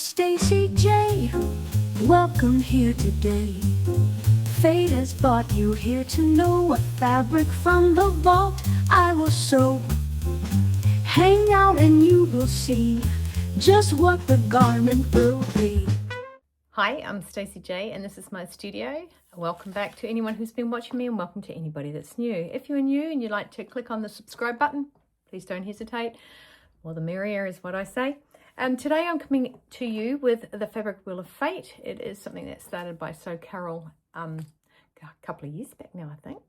Stacy J. Welcome here today. Fate has brought you here to know what fabric from the vault I will sew. Hang out and you will see just what the garment will be. Hi, I'm Stacy J and this is my studio. Welcome back to anyone who's been watching me and welcome to anybody that's new. If you're new and you'd like to click on the subscribe button, please don't hesitate. More the merrier is what I say. Today I'm coming to you with the Fabricwheeloffate. It is something that started by Sew Carol a couple of years back now, I think.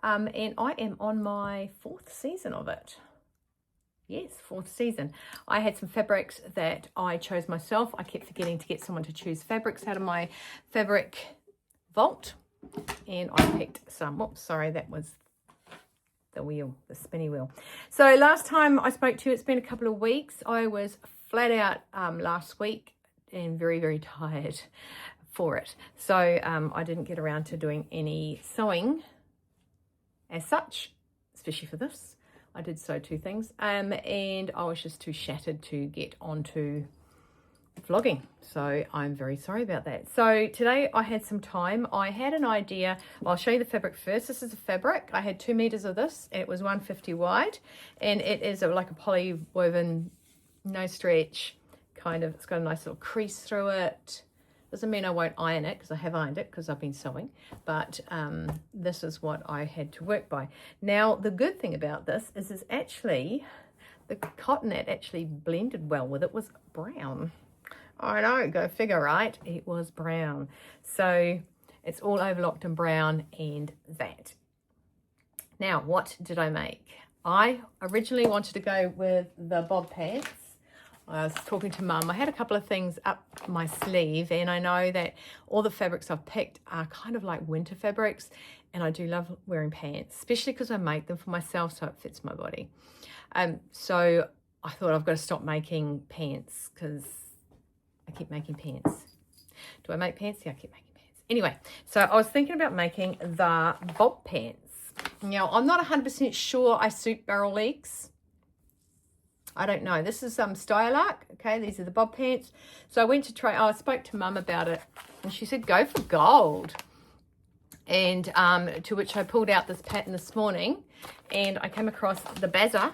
And I am on my 4th season of it. Yes, 4th season. I had some fabrics that I chose myself. I kept forgetting to get someone to choose fabrics out of my fabric vault. And I picked some. Oops, sorry, that was the wheel, the spinny wheel. So last time I spoke to you, it's been a couple of weeks. I was flat out last week and very, very tired for it. So I didn't get around to doing any sewing as such, especially for this. I did sew 2 things and I was just too shattered to get onto vlogging. So I'm very sorry about that. So today I had some time. I had an idea. Well, I'll show you the fabric first. This is a fabric. I had 2 meters of this. It was 150 wide and it is like a poly woven, no stretch kind of. It's got a nice little crease through it. Doesn't mean I won't iron it because I have ironed it because I've been sewing, but this is what I had to work by. Now, the good thing about this is actually the cotton that actually blended well with it was brown. I know, go figure, right? It was brown. So it's all overlocked in brown and that. Now, what did I make? I originally wanted to go with the bob pants. I was talking to Mum. I had a couple of things up my sleeve and I know that all the fabrics I've picked are kind of like winter fabrics and I do love wearing pants, especially because I make them for myself so it fits my body. So I thought I've got to stop making pants because I keep making pants. Do I make pants? Yeah, I keep making pants. Anyway, so I was thinking about making the bob pants. Now, I'm not 100% sure I suit barrel legs. I don't know. This is Stylark. Okay, these are the bob pants. So I went to try. I spoke to Mum about it, and she said go for gold. And to which I pulled out this pattern this morning, and I came across the Baza,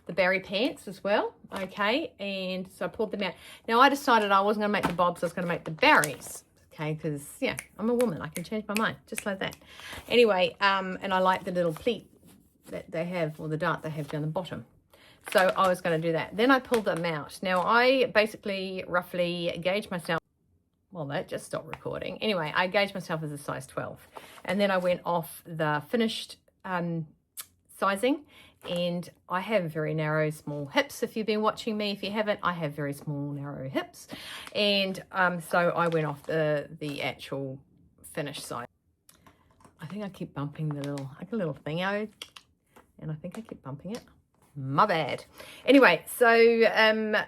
the berry pants as well. Okay, and so I pulled them out. Now I decided I wasn't going to make the bobs. I was going to make the berries. Okay, because yeah, I'm a woman. I can change my mind just like that. Anyway, and I like the little pleat that they have, or the dart they have down the bottom. So I was going to do that. Then I pulled them out. Now I basically roughly gauged myself. Well, that just stopped recording. Anyway, I gauged myself as a size 12. And then I went off the finished sizing. And I have very narrow, small hips. If you've been watching me, if you haven't, I have very small, narrow hips. And so I went off the actual finished size. I think I keep bumping the little, like a little thing out. And I think I keep bumping it. My bad. Anyway, so I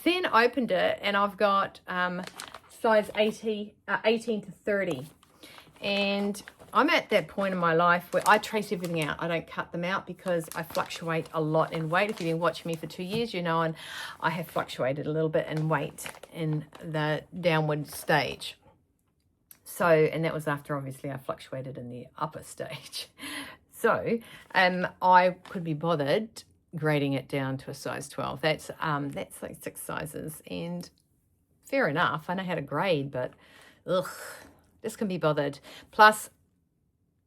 then opened it and I've got size 18 to 30. And I'm at that point in my life where I trace everything out. I don't cut them out because I fluctuate a lot in weight. If you've been watching me for 2 years, you know, and I have fluctuated a little bit in weight in the downward stage. So, and that was after obviously I fluctuated in the upper stage. So, I could be bothered grading it down to a size 12. That's like 6 sizes, and fair enough. I know how to grade, but ugh, this can be bothered. Plus,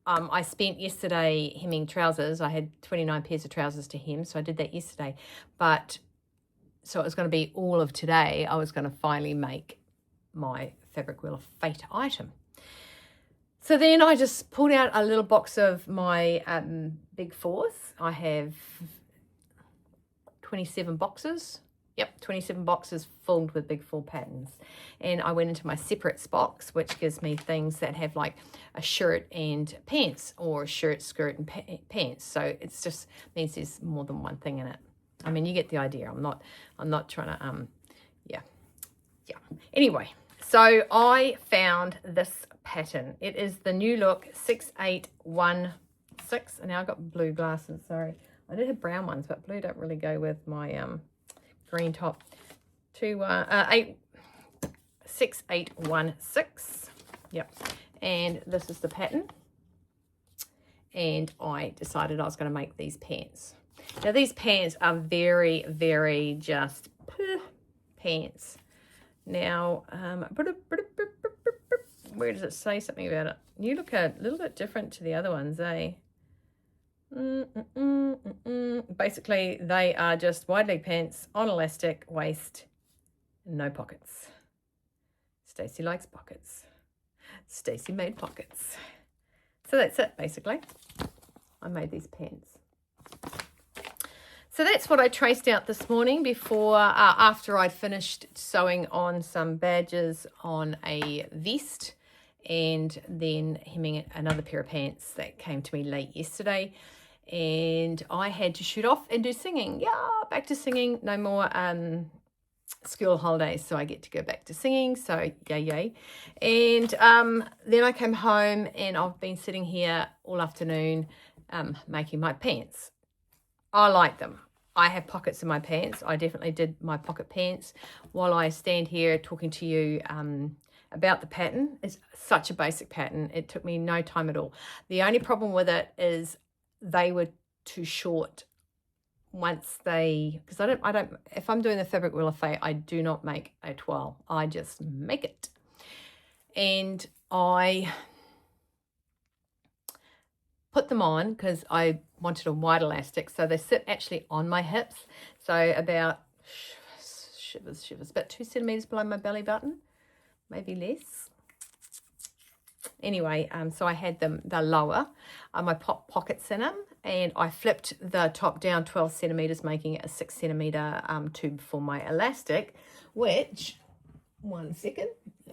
I spent yesterday hemming trousers. I had 29 pairs of trousers to hem, so I did that yesterday. But so it was going to be all of today. I was going to finally make my Fabricwheeloffate item. So then I just pulled out a little box of my big fours. I have 27 boxes. Yep, 27 boxes filled with big 4 patterns. And I went into my separates box, which gives me things that have like a shirt and pants, or a shirt, skirt, and pants. So it's just means there's more than one thing in it. I mean, you get the idea. I'm not trying to yeah. Anyway, so I found this pattern. It is the New Look 6816. And now I've got blue glasses, sorry. I did have brown ones, but blue don't really go with my green top 6816. Yep. And this is the pattern. And I decided I was going to make these pants. Now these pants are very, very just pants. Now, where does it say something about it? You look a little bit different to the other ones, eh? Basically, they are just wide leg pants on elastic waist, no pockets. Stacey likes pockets. Stacey made pockets. So that's it, basically. I made these pants. So that's what I traced out this morning before, after I'd finished sewing on some badges on a vest and then hemming another pair of pants that came to me late yesterday. And I had to shoot off and do singing. Yeah, back to singing. No more school holidays, so I get to go back to singing. So yay. And then I came home and I've been sitting here all afternoon making my pants. I like them. I have pockets in my pants. I definitely did my pocket pants while I stand here talking to you about the pattern. It's such a basic pattern. It took me no time at all. The only problem with it is they were too short once they, because I don't, if I'm doing the Fabricwheeloffate, I do not make a toile. I just make it. And I put them on because I wanted a wide elastic. So they sit actually on my hips. So about, shivers, about 2 centimeters below my belly button, maybe less. Anyway, so I had them, they're lower, my pockets in them, and I flipped the top down 12 centimeters, making it a 6 centimeter tube for my elastic, which, 1 second,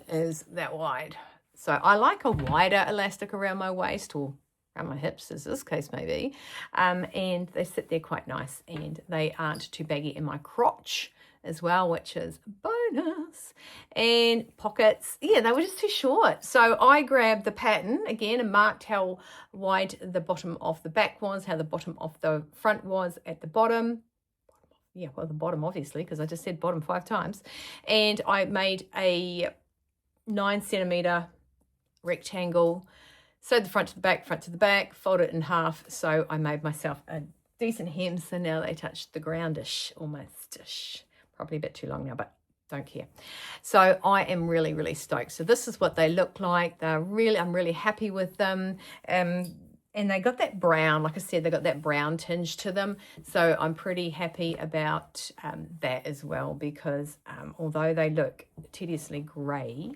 is that wide. So I like a wider elastic around my waist, or around my hips, as this case may be, and they sit there quite nice, and they aren't too baggy in my crotch as well, which is bonus. And pockets, yeah, they were just too short. So I grabbed the pattern again and marked how wide the bottom of the back was, how the bottom of the front was at the bottom. Yeah, well, the bottom, obviously, because I just said bottom 5 times. And I made a 9 centimeter rectangle. Sewed the front to the back, folded it in half. So I made myself a decent hem. So now they touch the groundish, almost-ish. Probably a bit too long now, but don't care. So I am really, really stoked. So this is what they look like. I'm really happy with them. And they got that brown, like I said, they got that brown tinge to them. So I'm pretty happy about that as well, because although they look tediously grey,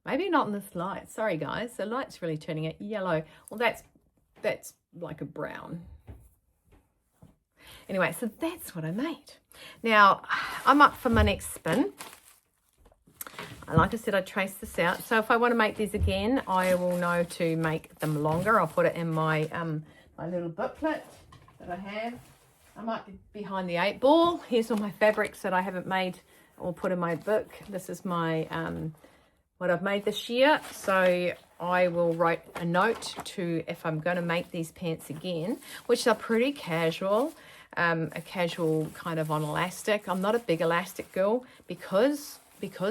maybe not in this light. Sorry, guys. The light's really turning it yellow. Well, that's like a brown. Anyway, so that's what I made. Now, I'm up for my next spin. Like I said, I traced this out. So if I want to make these again, I will know to make them longer. I'll put it in my my little booklet that I have. I might be behind the 8 ball. Here's all my fabrics that I haven't made or put in my book. This is my what I've made this year. So I will write a note to if I'm going to make these pants again, which are pretty casual. A casual kind of on elastic. I'm not a big elastic girl because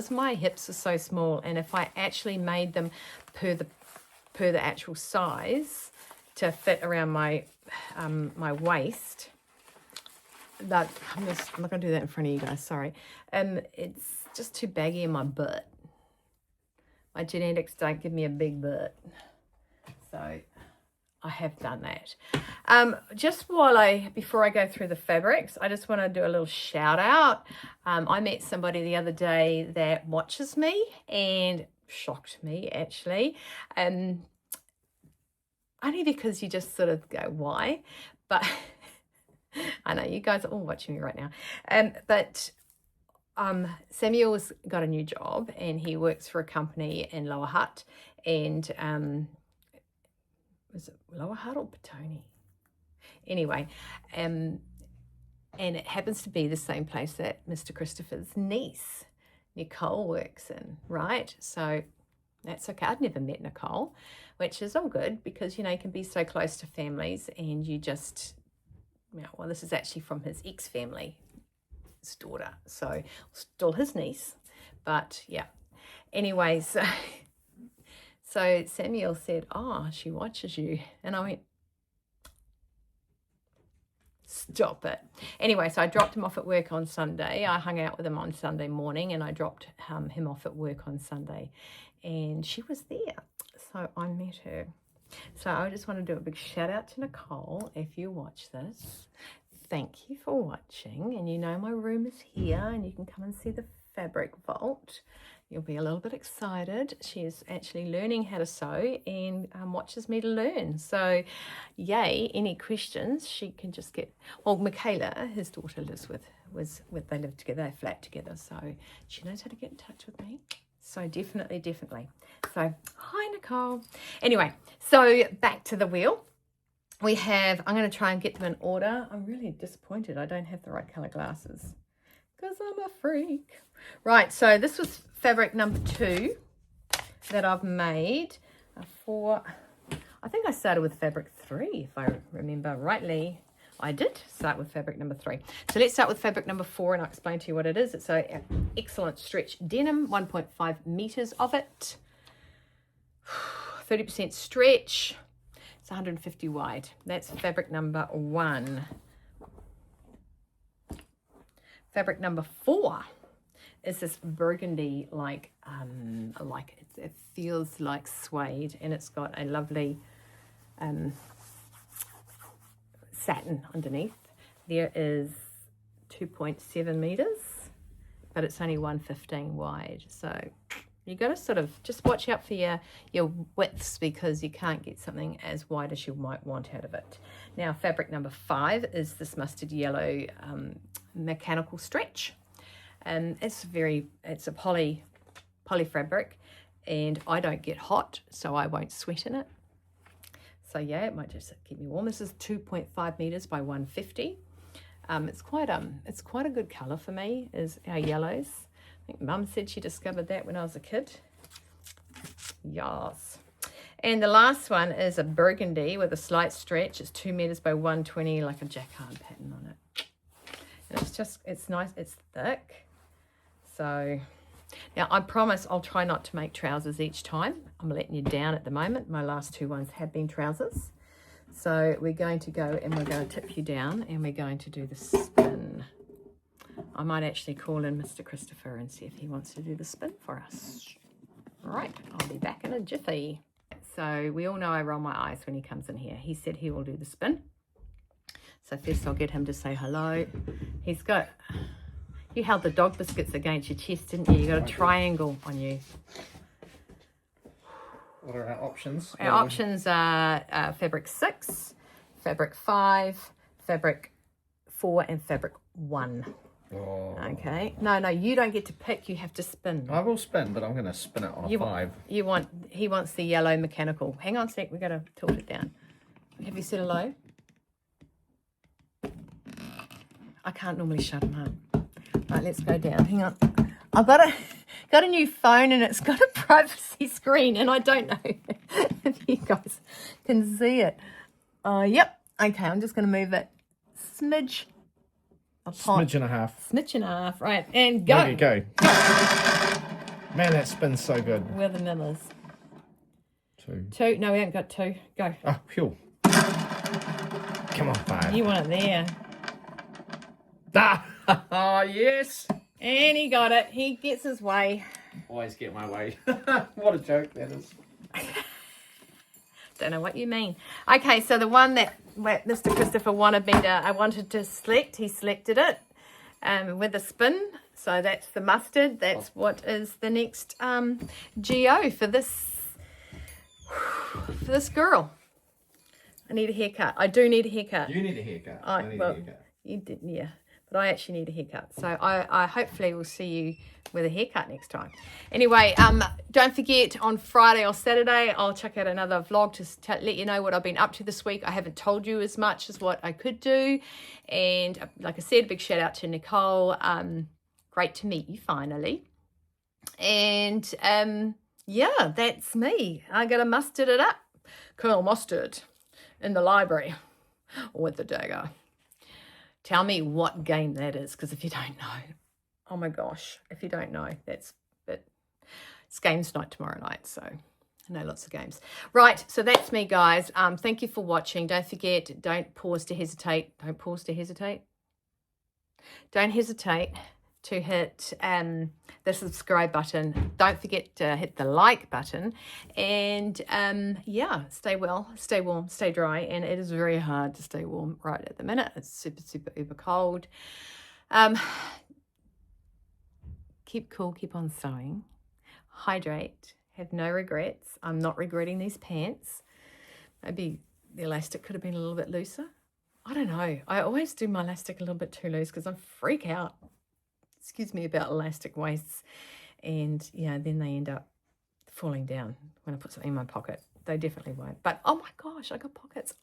my hips are so small, and if I actually made them per the actual size to fit around my my waist, that I'm not going to do that in front of you guys, sorry. It's just too baggy in my butt. My genetics don't give me a big butt, so I have done that. Just before I go through the fabrics, I just want to do a little shout out. I met somebody the other day that watches me and shocked me, actually. Only because you just sort of go, why? But I know you guys are all watching me right now. But Samuel's got a new job and he works for a company in Lower Hutt, and was it Lower Hutt or Petone? Anyway, and it happens to be the same place that Mr. Christopher's niece, Nicole, works in, right? So that's okay. I'd never met Nicole, which is all good because, you know, you can be so close to families and you just, well, this is actually from his ex-family. his daughter, so still his niece, but yeah. Anyways, so Samuel said, oh, she watches you, and I went, stop it. Anyway, so I dropped him off at work on Sunday. I hung out with him on Sunday morning, and I dropped him off at work on Sunday, and she was there, so I met her. So I just want to do a big shout out to Nicole. If you watch this, thank you for watching. And you know my room is here, and you can come and see the fabric vault. You'll be a little bit excited. She is actually learning how to sew and watches me to learn. So yay, any questions, she can just get, well, Michaela, his daughter, lives with they live together, they flat together. So she knows how to get in touch with me. So definitely. So hi, Nicole. Anyway, so back to the wheel. We have, I'm going to try and get them in order. I'm really disappointed I don't have the right colour glasses because I'm a freak. Right, so this was fabric number 2 that I've made for, I think I started with fabric 3, if I remember rightly. I did start with fabric number 3. So let's start with fabric number 4, and I'll explain to you what it is. It's an excellent stretch denim, 1.5 meters of it, 30% stretch. It's 150 wide. That's fabric number 1. Fabric number 4 is this burgundy, it feels like suede, and it's got a lovely satin underneath. There is 2.7 meters, but it's only 115 wide. So you got to sort of just watch out for your widths, because you can't get something as wide as you might want out of it. Now, fabric number 5 is this mustard yellow mechanical stretch. It's a poly fabric, and I don't get hot, so I won't sweat in it. So yeah, it might just keep me warm. This is 2.5 meters by 150. It's quite a good color for me, is our yellows. I think Mum said she discovered that when I was a kid. Yes. And the last one is a burgundy with a slight stretch. It's 2 meters by 120, like a jacquard pattern on it. And it's nice, it's thick. So now I promise I'll try not to make trousers each time. I'm letting you down at the moment. My last 2 ones have been trousers. So we're going to go and we're going to tip you down, and we're going to do the spin. I might actually call in Mr. Christopher and see if he wants to do the spin for us. All right, I'll be back in a jiffy. So we all know I roll my eyes when he comes in here. He said he will do the spin. So first I'll get him to say hello. You held the dog biscuits against your chest, didn't you? You got a triangle on you. What are our options? Our options are fabric 6, fabric 5, fabric 4, and fabric 1. Oh. Okay. No, you don't get to pick. You have to spin. I will spin, but I'm going to spin it on a 5. He wants the yellow mechanical. Hang on a sec. We've got to tilt it down. Have you set a low? I can't normally shut them up. Right, let's go down. Hang on. I've got a new phone, and it's got a privacy screen, and I don't know if you guys can see it. Yep. Okay, I'm just going to move it smidge. Smidge and a half. Smidge and a half. Right, and go. There you go. Man, that spins so good. Where are the millers? 2. 2. No, we haven't got 2. Go. Oh, phew. Come on, 5. You want it there. Ah, yes. And he got it. He gets his way. Always get my way. What a joke that is. Don't know what you mean. Okay, so the one that Mr. Christopher wanted to select, he selected it with a spin. So that's the mustard. That's what is the next GO for this girl. I need a haircut. I do need a haircut. You need a haircut. I need a haircut. You did, yeah. But I actually need a haircut. So I hopefully will see you with a haircut next time. Anyway, don't forget, on Friday or Saturday, I'll check out another vlog to let you know what I've been up to this week. I haven't told you as much as what I could do. And like I said, a big shout out to Nicole. Great to meet you finally. And yeah, that's me. I got to mustard it up. Colonel Mustard in the library with the dagger. Tell me what game that is, because if you don't know, oh my gosh, if you don't know, that's it. It's games night tomorrow night, so I know lots of games. Right, so that's me, guys. Thank you for watching. Don't forget, don't pause to hesitate. Don't pause to hesitate. Don't hesitate to hit the subscribe button. Don't forget to hit the like button. And yeah, stay well, stay warm, stay dry. And it is very hard to stay warm right at the minute. It's super, super, uber cold. Keep cool, keep on sewing. Hydrate, have no regrets. I'm not regretting these pants. Maybe the elastic could have been a little bit looser. I don't know. I always do my elastic a little bit too loose because I freak out. Excuse me about elastic waists. And yeah, then they end up falling down when I put something in my pocket. They definitely won't. But oh my gosh, I got pockets.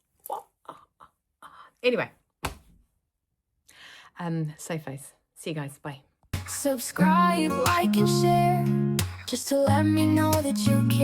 Anyway, safe face. See you guys. Bye. Subscribe, like, and share, just to let me know that you care.